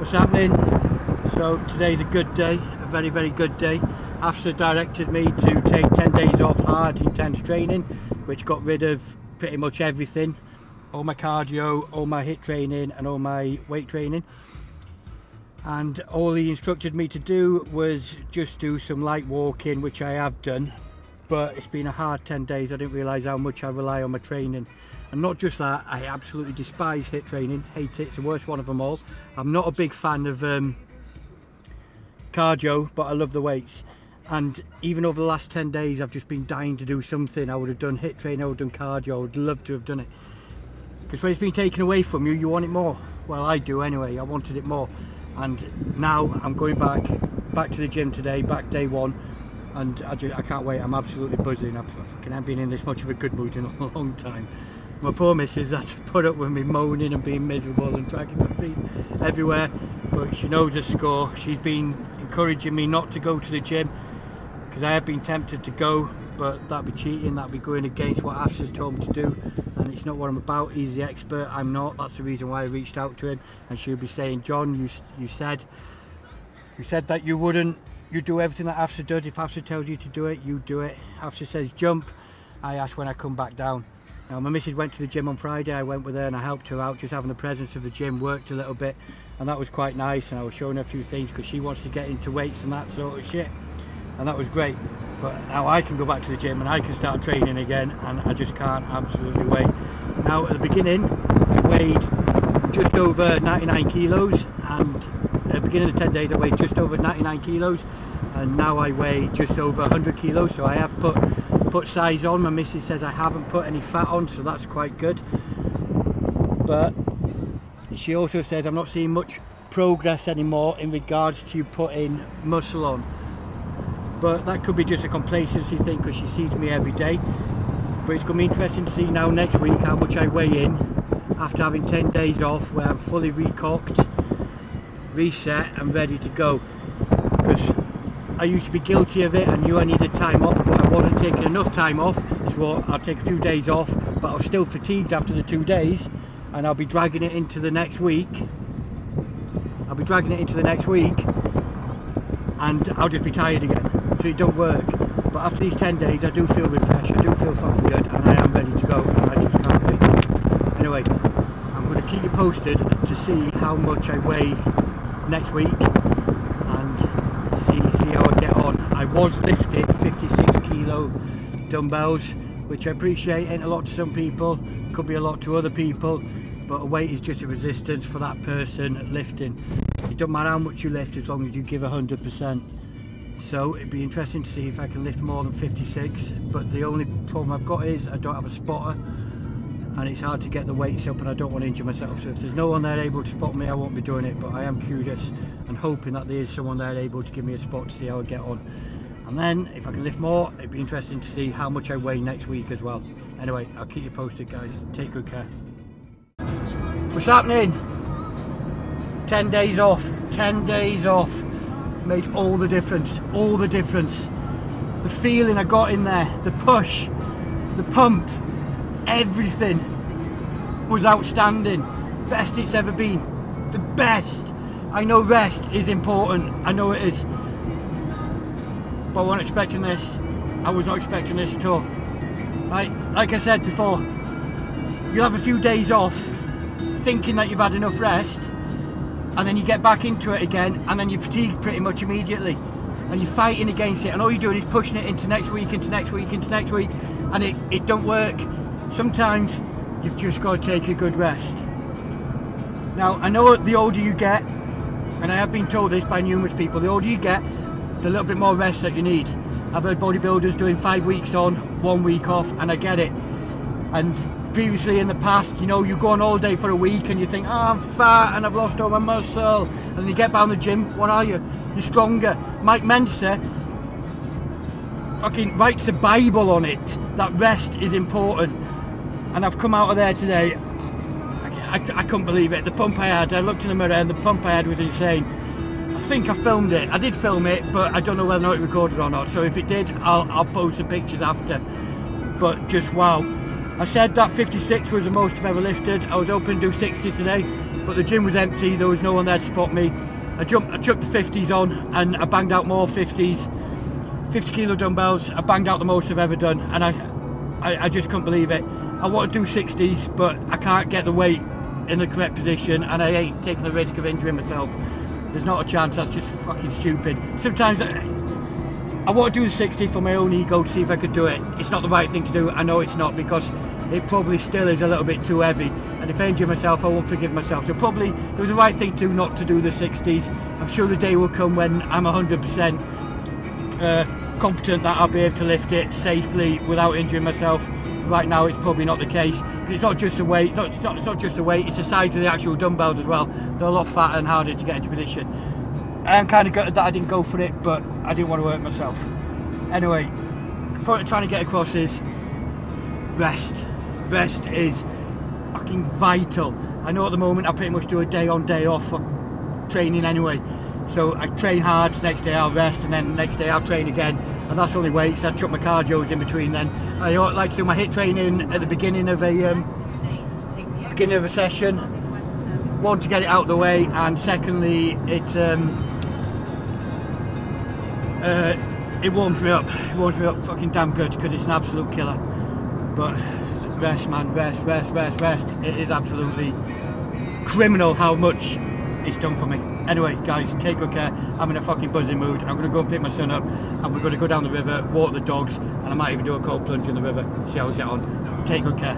What's happening? So today's a good day, a very good day. AFSA directed me to take 10 days off hard intense training, which got rid of pretty much everything, all my cardio, all my HIIT training and all my weight training. And all he instructed me to do was just do some light walking, which I have done, but it's been a hard 10 days. I didn't realise how much I rely on my training. And not just that, I absolutely despise HIIT training, hate it, it's the worst one of them all. I'm not a big fan of cardio, but I love the weights. And even over the last 10 days, I've just been dying to do something. I would have done HIIT training, I would have done cardio, I would love to have done it. Because when it's been taken away from you, you want it more. Well, I do anyway, I wanted it more. And now I'm going back to the gym today, back day one. And I can't wait, I'm absolutely buzzing. I haven't been in this much of a good mood in a long time. My poor missus had to put up with me moaning and being miserable and dragging my feet everywhere, but she knows the score. She's been encouraging me not to go to the gym because I have been tempted to go, but that'd be cheating, that'd be going against what AFSA's told me to do, and it's not what I'm about. He's the expert, I'm not. That's the reason why I reached out to him, and she'll be saying, John, you said that you do everything that AFSA does. If AFSA tells you to do it, you do it. AFSA says jump, I ask when I come back down. Now, my missus went to the gym on Friday, I went with her and I helped her out, just having the presence of the gym, worked a little bit, and that was quite nice, and I was showing her a few things because she wants to get into weights and that sort of shit, and that was great. But now I can go back to the gym and I can start training again, and I just can't absolutely wait. Now, at the beginning, I weighed just over 99 kilos, and at the beginning of the 10 days I weighed just over 99 kilos, and now I weigh just over 100 kilos, so I have put size on. My missus says I haven't put any fat on, so that's quite good, but she also says I'm not seeing much progress anymore in regards to you putting muscle on, but that could be just a complacency thing because she sees me every day. But it's going to be interesting to see now next week how much I weigh in after having 10 days off, where I'm fully recocked, reset and ready to go. Because I used to be guilty of it, I knew I needed time off, but I wasn't taking enough time off, so I'll take a few days off, but I was still fatigued after the 2 days, and I'll be dragging it into the next week. And I'll just be tired again, so it don't work. But after these 10 days I do feel refreshed, I do feel fucking good, and I am ready to go, and I just can't wait. Anyway, I'm going to keep you posted to see how much I weigh next week, and see how I get on. I was lifting 56 kilo dumbbells, which I appreciate. Ain't a lot to some people, could be a lot to other people, but a weight is just a resistance for that person lifting. It doesn't matter how much you lift as long as you give 100%. So it'd be interesting to see if I can lift more than 56, but the only problem I've got is I don't have a spotter, and it's hard to get the weights up, and I don't want to injure myself. So if there's no one there able to spot me, I won't be doing it, but I am curious and hoping that there is someone there able to give me a spot to see how I get on. And then if I can lift more, it'd be interesting to see how much I weigh next week as well. Anyway, I'll keep you posted, guys. Take good care. What's happening? 10 days off, 10 days off. Made all the difference, all the difference. The feeling I got in there, the push, the pump, everything was outstanding. Best it's ever been, the best. I know rest is important, I know it is, but I wasn't expecting this. I was not expecting this at all. Like I said before, you'll have a few days off thinking that you've had enough rest, and then you get back into it again, and then you're fatigued pretty much immediately, and you're fighting against it, and all you're doing is pushing it into next week, into next week, into next week, and it don't work. Sometimes you've just got to take a good rest. Now, I know the older you get, and I have been told this by numerous people, the older you get, the little bit more rest that you need. I've heard bodybuilders doing 5 weeks on, 1 week off, and I get it. And previously in the past, you know, you go on all day for a week and you think, oh, I'm fat and I've lost all my muscle, and then you get back in the gym, what are you? You're stronger. Mike Mensa fucking writes a Bible on it that rest is important, and I've come out of there today, I couldn't believe it. The pump I had, I looked in the mirror and the pump I had was insane. I think I filmed it. I did film it, but I don't know whether or not it recorded or not, so if it did, I'll post the pictures after. But just wow. I said that 56 was the most I've ever lifted. I was hoping to do 60 today. but the gym was empty, there was no one there to spot me. I chucked the 50s on and I banged out more 50s, 50 kilo dumbbells. I banged out the most I've ever done, and I just couldn't believe it. I want to do 60s, but I can't get the weight in the correct position, and I ain't taking the risk of injuring myself. There's not a chance. That's just fucking stupid. Sometimes I want to do the 60 for my own ego to see if I could do it. It's not the right thing to do. I know it's not, because it probably still is a little bit too heavy, and if I injure myself I won't forgive myself. So probably it was the right thing to do not to do the 60s. I'm sure the day will come when I'm 100% competent that I'll be able to lift it safely without injuring myself. Right now it's probably not the case, because it's not just the weight, it's not just the weight, it's the size of the actual dumbbells as well. They're a lot fatter and harder to get into position. I am kind of gutted that I didn't go for it, but I didn't want to hurt myself. Anyway, the point I'm trying to get across is rest. Rest is fucking vital. I know at the moment I pretty much do a day on, day off for training anyway. So I train hard, next day I'll rest, and then the next day I'll train again. And that's only weights. I chuck my cardios in between then. I like to do my HIIT training at the beginning of a session. One, to get it out of the way, and secondly, it warms me up. It warms me up fucking damn good, because it's an absolute killer. But rest, man, rest. It is absolutely criminal how much it's done for me. Anyway, guys, take good care. I'm in a fucking buzzing mood. I'm going to go and pick my son up, and we're going to go down the river, walk the dogs, and I might even do a cold plunge in the river, see how we get on. Take good care.